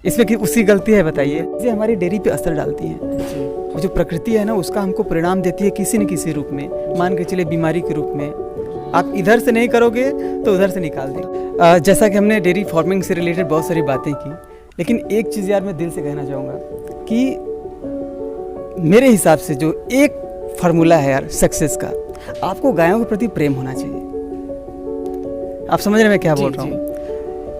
इसमें कि उसकी गलती है बताइए। ये हमारी डेयरी पे असर डालती हैं। जो प्रकृति है ना उसका हमको परिणाम देती है किसी न किसी रूप में, मान के चले बीमारी के रूप में। आप इधर से नहीं करोगे तो उधर से निकाल देंगे। जैसा कि हमने डेयरी फार्मिंग से रिलेटेड बहुत सारी बातें की, लेकिन एक चीज़ यार मैं दिल से कहना चाहूँगा कि मेरे हिसाब से जो एक फार्मूला है यार सक्सेस का, आपको गायों के प्रति प्रेम होना चाहिए। आप समझ रहे हैं मैं क्या बोल रहा हूँ?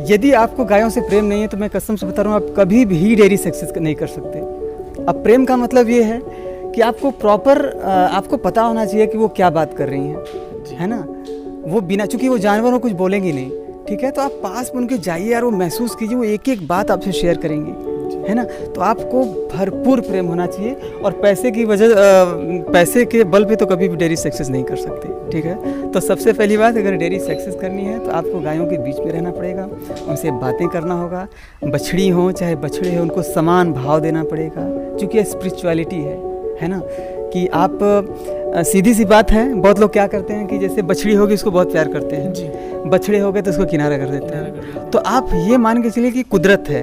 यदि आपको गायों से प्रेम नहीं है तो मैं कसम से बता रहा हूँ आप कभी भी डेयरी सक्सेस नहीं कर सकते। अब प्रेम का मतलब ये है कि आपको प्रॉपर आपको पता होना चाहिए कि वो क्या बात कर रही हैं, है ना। वो बिना, चूंकि वो जानवर हो कुछ बोलेंगी नहीं, ठीक है, तो आप पास में उनके जाइए यार, वो महसूस कीजिए, वो एक एक बात आपसे शेयर करेंगी, है ना। तो आपको भरपूर प्रेम होना चाहिए। और पैसे की वजह पैसे के बल पे तो कभी भी डेयरी सक्सेस नहीं कर सकते, ठीक है। तो सबसे पहली बात, अगर डेयरी सक्सेस करनी है तो आपको गायों के बीच में रहना पड़ेगा, उनसे बातें करना होगा। बछड़ी हो चाहे बछड़े हो, उनको समान भाव देना पड़ेगा, क्योंकि ये स्पिरिचुअलिटी है ना। कि आप सीधी सी बात है, बहुत लोग क्या करते हैं कि जैसे बछड़ी होगी उसको बहुत प्यार करते हैं जी, बछड़े हो गए तो उसको किनारा कर देते हैं। तो आप ये मान के चलिए कि कुदरत है,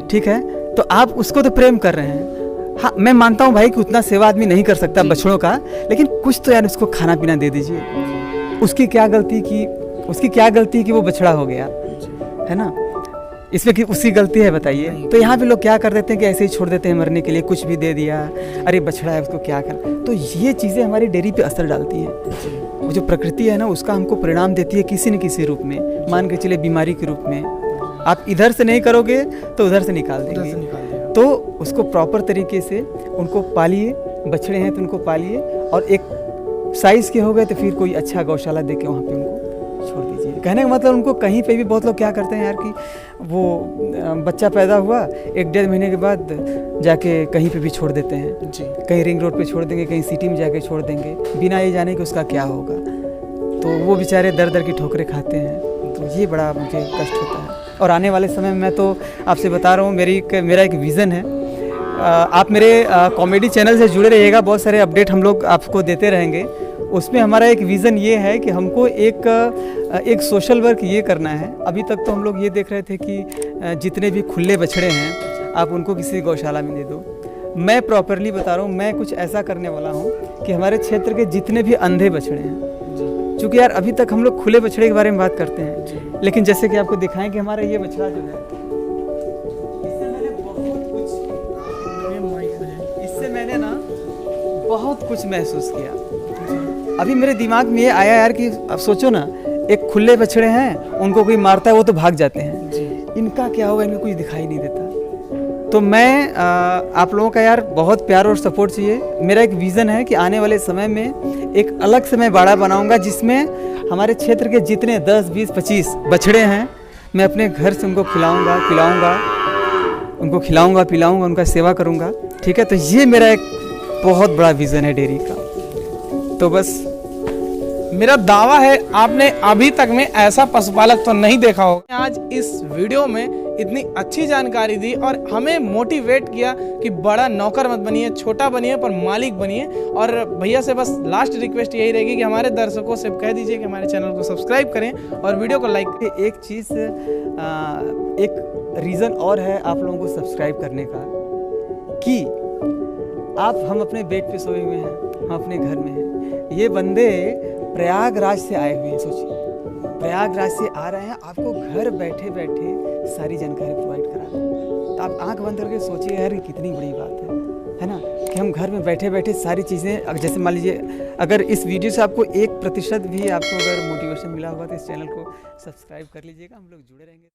ठीक है, तो आप उसको तो प्रेम कर रहे हैं। हाँ, मैं मानता हूँ भाई कि उतना सेवा आदमी नहीं कर सकता बछड़ों का, लेकिन कुछ तो यार उसको खाना पीना दे दीजिए। उसकी क्या गलती कि वो बछड़ा हो गया, है ना। इसमें कि उसकी गलती है बताइए। तो यहाँ पे लोग क्या कर देते हैं कि ऐसे ही छोड़ देते हैं मरने के लिए, कुछ भी दे दिया, अरे बछड़ा है उसको क्या कर। तो ये चीज़ें हमारी डेयरी पे असर डालती हैं। जो प्रकृति है ना उसका हमको परिणाम देती है किसी न किसी रूप में, मान के चले बीमारी के रूप में। आप इधर से नहीं करोगे तो उधर से निकाल देंगे। तो उसको प्रॉपर तरीके से उनको पालिए, बछड़े हैं तो उनको पालिए, और एक साइज़ के हो गए तो फिर कोई अच्छा गौशाला दे के वहाँ पे उनको छोड़ दीजिए। कहने का मतलब उनको कहीं पे भी, बहुत लोग क्या करते हैं यार कि वो बच्चा पैदा हुआ 1-1.5 महीने के बाद जाके कहीं पे भी छोड़ देते हैं जी। कहीं रिंग रोड पे छोड़ देंगे, कहीं सिटी में जाके छोड़ देंगे, बिना ये जाने कि उसका क्या होगा। तो वो बेचारे दर दर की ठोकरें खाते हैं। तो ये बड़ा मुझे कष्ट होता है। और आने वाले समय में मैं तो आपसे बता रहा हूँ, मेरा एक विज़न है। आप मेरे कॉमेडी चैनल से जुड़े रहिएगा, बहुत सारे अपडेट हम लोग आपको देते रहेंगे। उसमें हमारा एक विज़न ये है कि हमको एक सोशल वर्क ये करना है। अभी तक तो हम लोग ये देख रहे थे कि जितने भी खुले बछड़े हैं आप उनको किसी गौशाला में दे दो। मैं प्रॉपरली बता रहा हूँ, मैं कुछ ऐसा करने वाला हूँ कि हमारे क्षेत्र के जितने भी अंधे बछड़े हैं, क्योंकि यार अभी तक हम लोग खुले बछड़े के बारे में बात करते हैं, लेकिन जैसे कि आपको दिखाएं कि हमारा ये बछड़ा जो है, इससे मैंने ना बहुत कुछ महसूस किया। अभी मेरे दिमाग में ये आया यार कि अब सोचो ना, एक खुले बछड़े हैं, उनको कोई मारता है वो तो भाग जाते हैं, इनका क्या होगा, इनको कुछ दिखाई नहीं देता। तो मैं आप लोगों का यार बहुत प्यार और सपोर्ट चाहिए। मेरा एक विज़न है कि आने वाले समय में एक अलग से मैं बाड़ा बनाऊंगा, जिसमें हमारे क्षेत्र के जितने 10, 20, 25 बछड़े हैं, मैं अपने घर से उनको खिलाऊंगा, पिलाऊंगा, उनका सेवा करूंगा, ठीक है। तो ये मेरा एक बहुत बड़ा विज़न है डेयरी का। तो बस मेरा दावा है आपने अभी तक में ऐसा पशुपालक तो नहीं देखा होगा। आज इस वीडियो में इतनी अच्छी जानकारी दी और हमें मोटिवेट किया कि बड़ा नौकर मत बनिए, छोटा बनिए, पर मालिक बनिए। और भैया से बस लास्ट रिक्वेस्ट यही रहेगी कि हमारे दर्शकों से कह दीजिए कि हमारे चैनल को सब्सक्राइब करें और वीडियो को लाइक करें। एक चीज़, एक रीज़न और है आप लोगों को सब्सक्राइब करने का, कि हम अपने बेड पे सोए हुए हैं, हम अपने घर में हैं। ये बंदे प्रयागराज से आए हुए हैं, सोचिए प्रयागराज से आ रहे हैं, आपको घर बैठे बैठे सारी जानकारी प्रोवाइड करा रहे हैं। तो आप आंख बंद करके सोचिए यार कितनी बड़ी बात है ना, कि हम घर में बैठे बैठे सारी चीज़ें। जैसे मान लीजिए अगर इस वीडियो से आपको 1% भी आपको अगर मोटिवेशन मिला होगा तो इस चैनल को सब्सक्राइब कर लीजिएगा, हम लोग जुड़े रहेंगे।